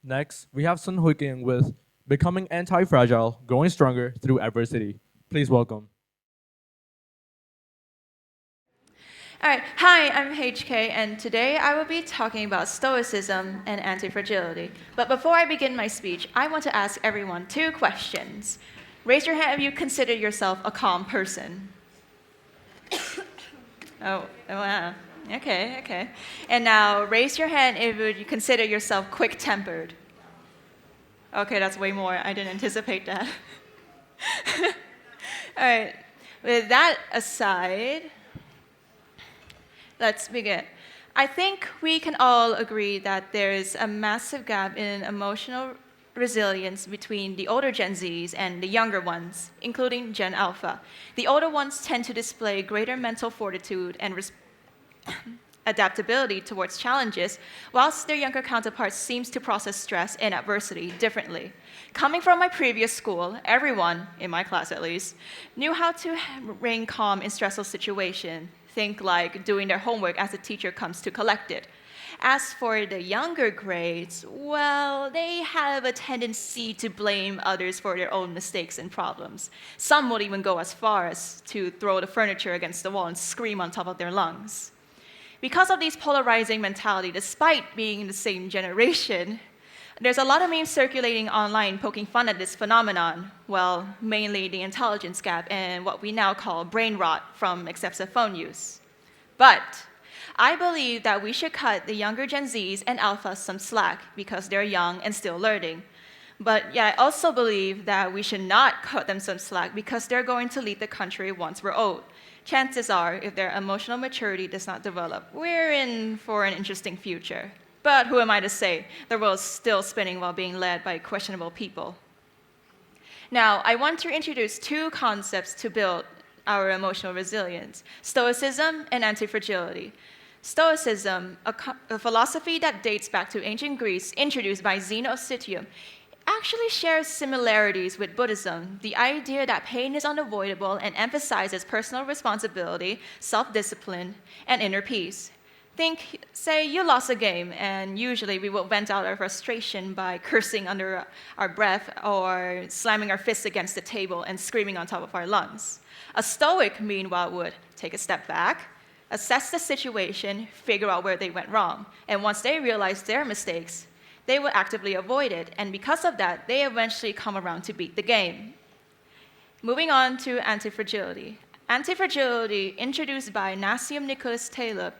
Next, we have Sun Keang with Becoming Anti-Fragile, Going Stronger Through Adversity. Please welcome. All right, hi, I'm HK, and today I will be talking about Stoicism and anti-fragility. But before I begin my speech, I want to ask everyone two questions. Raise your hand if you consider yourself a calm person. Oh, wow. Okay. And now raise your hand if you consider yourself quick-tempered. Okay, that's way more. I didn't anticipate that. All right, with that aside, let's begin. I think we can all agree that there is a massive gap in emotional resilience between the older Gen Zs and the younger ones, including Gen Alpha. The older ones tend to display greater mental fortitude and adaptability towards challenges, whilst their younger counterparts seems to process stress and adversity differently. Coming from my previous school, everyone, in my class at least, knew how to reign calm in stressful situations. Think like doing their homework as the teacher comes to collect it. As for the younger grades, well, they have a tendency to blame others for their own mistakes and problems. Some would even go as far as to throw the furniture against the wall and scream on top of their lungs. Because of this polarizing mentality, despite being in the same generation, there's a lot of memes circulating online poking fun at this phenomenon. Well, mainly the intelligence gap and what we now call brain rot from excessive phone use. But I believe that we should cut the younger Gen Zs and Alphas some slack because they're young and still learning. But yeah, I also believe that we should not cut them some slack because they're going to lead the country once we're old. Chances are, if their emotional maturity does not develop, we're in for an interesting future. But who am I to say? The world's still spinning while being led by questionable people. Now, I want to introduce two concepts to build our emotional resilience: Stoicism and anti-fragility. Stoicism, a philosophy that dates back to ancient Greece, introduced by Zeno of Citium, actually shares similarities with Buddhism, the idea that pain is unavoidable and emphasizes personal responsibility, self-discipline, and inner peace. Say you lost a game, and usually we will vent out our frustration by cursing under our breath or slamming our fists against the table and screaming on top of our lungs. A Stoic, meanwhile, would take a step back, assess the situation, figure out where they went wrong, and once they realize their mistakes, they will actively avoid it, and because of that, they eventually come around to beat the game. Moving on to anti-fragility. Anti-fragility, introduced by Nassim Nicholas Taleb,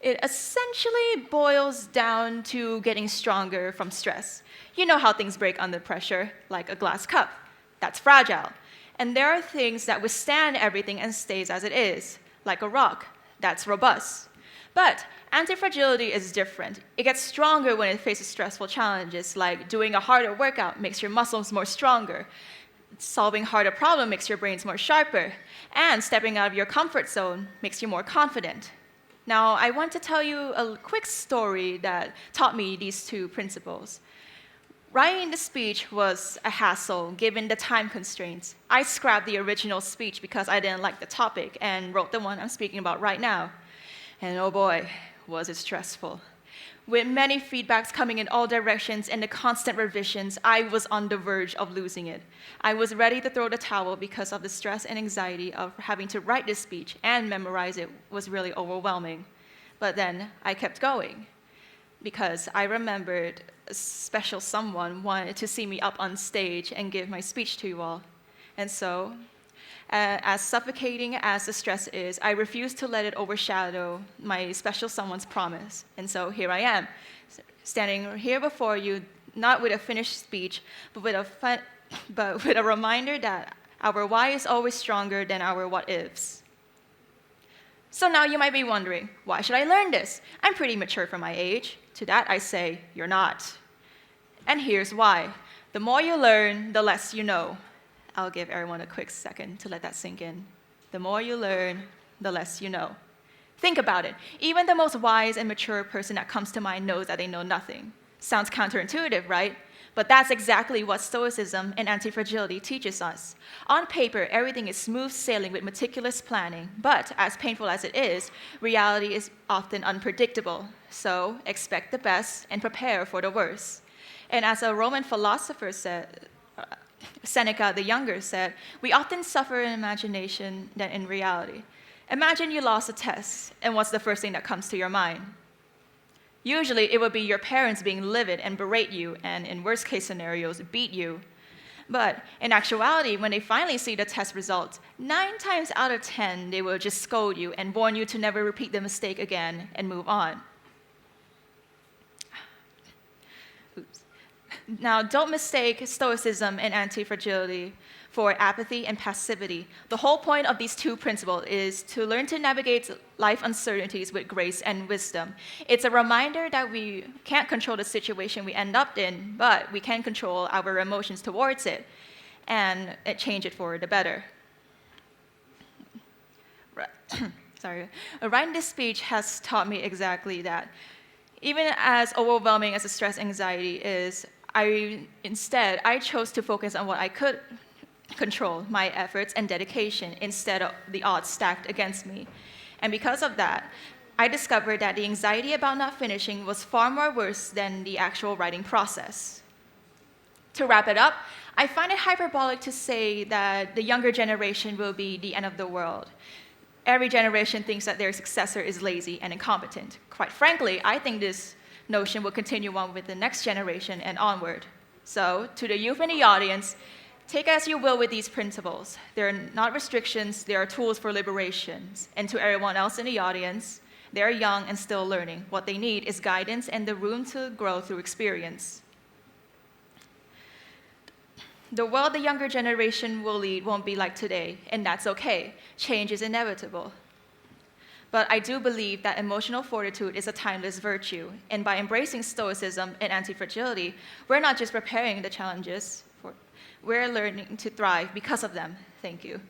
it essentially boils down to getting stronger from stress. You know how things break under pressure, like a glass cup. That's fragile. And there are things that withstand everything and stays as it is, like a rock. That's robust. But anti-fragility is different. It gets stronger when it faces stressful challenges, like doing a harder workout makes your muscles more stronger. Solving harder problems makes your brains more sharper. And stepping out of your comfort zone makes you more confident. Now, I want to tell you a quick story that taught me these two principles. Writing the speech was a hassle given the time constraints. I scrapped the original speech because I didn't like the topic and wrote the one I'm speaking about right now. And oh boy, was it stressful. With many feedbacks coming in all directions and the constant revisions, I was on the verge of losing it. I was ready to throw the towel because of the stress and anxiety of having to write this speech and memorize it was really overwhelming. But then I kept going because I remembered a special someone wanted to see me up on stage and give my speech to you all. And so as suffocating as the stress is, I refuse to let it overshadow my special someone's promise. And so here I am, standing here before you, not with a finished speech, but with a reminder that our why is always stronger than our what ifs. So now you might be wondering, why should I learn this? I'm pretty mature for my age. To that I say, you're not. And here's why. The more you learn, the less you know. I'll give everyone a quick second to let that sink in. The more you learn, the less you know. Think about it. Even the most wise and mature person that comes to mind knows that they know nothing. Sounds counterintuitive, right? But that's exactly what Stoicism and anti-fragility teaches us. On paper, everything is smooth sailing with meticulous planning, but as painful as it is, reality is often unpredictable. So expect the best and prepare for the worst. And as a Roman philosopher said, Seneca the Younger said, we often suffer in imagination than in reality. Imagine you lost a test, and what's the first thing that comes to your mind? Usually, it would be your parents being livid and berate you, and in worst case scenarios, beat you. But in actuality, when they finally see the test results, 9 times out of 10, they will just scold you and warn you to never repeat the mistake again and move on. Oops. Now, don't mistake stoicism and anti-fragility for apathy and passivity. The whole point of these 2 principles is to learn to navigate life uncertainties with grace and wisdom. It's a reminder that we can't control the situation we end up in, but we can control our emotions towards it and change it for the better. Sorry. Writing this speech has taught me exactly that. Even as overwhelming as the stress anxiety is, I chose to focus on what I could control, my efforts and dedication, instead of the odds stacked against me. And because of that, I discovered that the anxiety about not finishing was far more worse than the actual writing process. To wrap it up, I find it hyperbolic to say that the younger generation will be the end of the world. Every generation thinks that their successor is lazy and incompetent. Quite frankly, I think this notion will continue on with the next generation and onward. So, to the youth in the audience, take as you will with these principles. They're not restrictions, they are tools for liberation. And to everyone else in the audience, they're young and still learning. What they need is guidance and the room to grow through experience. The world the younger generation will lead won't be like today, and that's okay. Change is inevitable. But I do believe that emotional fortitude is a timeless virtue, and by embracing stoicism and anti-fragility, we're not just preparing the challenges, we're learning to thrive because of them. Thank you.